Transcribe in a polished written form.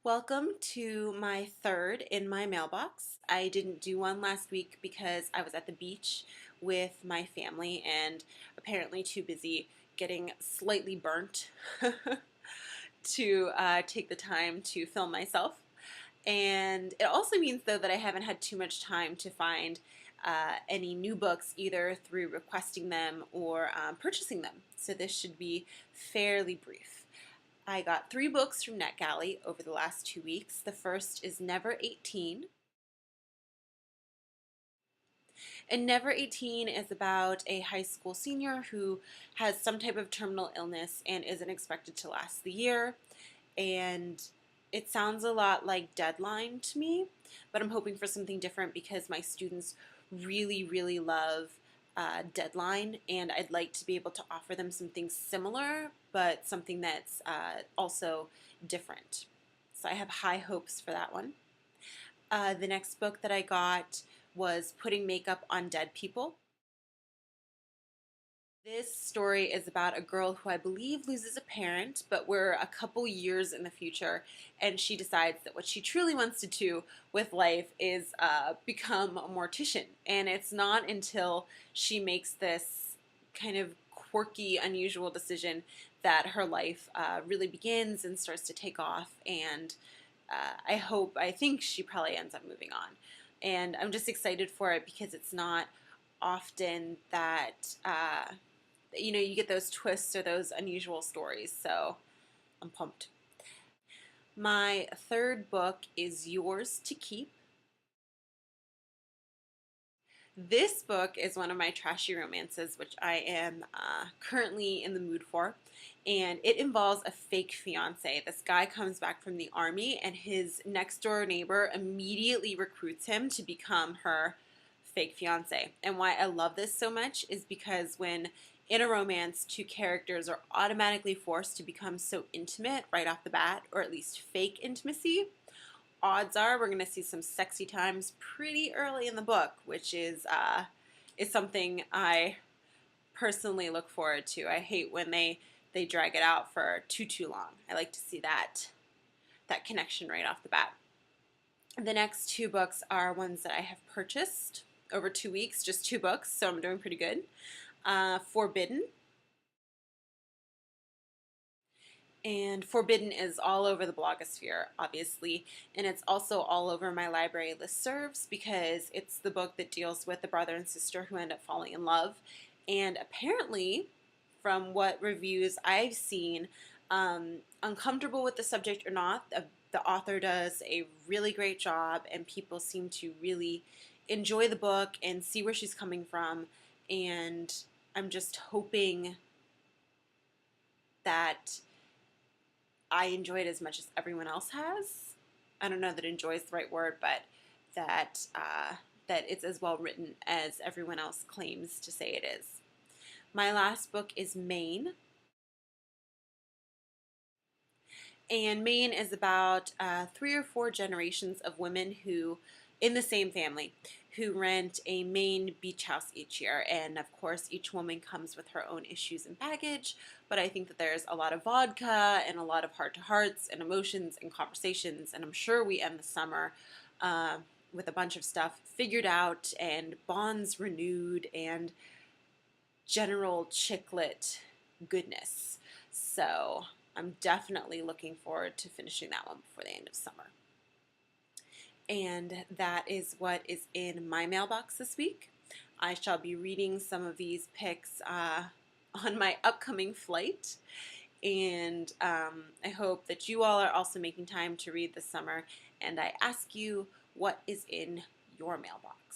Welcome to my third in my mailbox. I didn't do one last week because I was at the beach with my family and apparently too busy getting slightly burnt to take the time to film myself. And it also means, though, that I haven't had too much time to find any new books either through requesting them or purchasing them. So this should be fairly brief. I got 3 books from NetGalley over the last 2 weeks. The first is Never 18. And Never 18 is about a high school senior who has some type of terminal illness and isn't expected to last the year. And it sounds a lot like Deadline to me, but I'm hoping for something different because my students really, really love Deadline, and I'd like to be able to offer them something similar, but something that's also different. So I have high hopes for that one. The next book that I got was Putting Makeup on Dead People. This story is about a girl who I believe loses a parent, but we're a couple years in the future, and she decides that what she truly wants to do with life is become a mortician. And it's not until she makes this kind of quirky, unusual decision that her life really begins and starts to take off. And I think she probably ends up moving on. And I'm just excited for it because it's not often that you get those twists or those unusual stories. So I'm pumped. My third book is Yours to Keep. This book is one of my trashy romances, which I am currently in the mood for. And it involves a fake fiance. This guy comes back from the army, and his next door neighbor immediately recruits him to become her fake fiance. And why I love this so much is because when in a romance, 2 characters are automatically forced to become so intimate right off the bat, or at least fake intimacy, odds are we're going to see some sexy times pretty early in the book, which is something I personally look forward to. I hate when they drag it out for too long. I like to see that connection right off the bat. The next 2 books are ones that I have purchased over 2 weeks, just 2 books, so I'm doing pretty good. Forbidden. And Forbidden is all over the blogosphere, obviously, and it's also all over my library listservs because it's the book that deals with the brother and sister who end up falling in love. And apparently, from what reviews I've seen, uncomfortable with the subject or not, the author does a really great job, and people seem to really enjoy the book and see where she's coming from. And I'm just hoping that I enjoy it as much as everyone else has. I don't know that enjoy is the right word, but that it's as well written as everyone else claims to say it is. My last book is Maine. And Maine is about 3 or 4 generations of women who, in the same family, who rent a Maine beach house each year. And of course, each woman comes with her own issues and baggage. But I think that there's a lot of vodka and a lot of heart to hearts and emotions and conversations. And I'm sure we end the summer with a bunch of stuff figured out and bonds renewed and general chick lit goodness. So I'm definitely looking forward to finishing that one before the end of summer. And that is what is in my mailbox this week. I shall be reading some of these picks on my upcoming flight. And I hope that you all are also making time to read this summer. And I ask you, what is in your mailbox?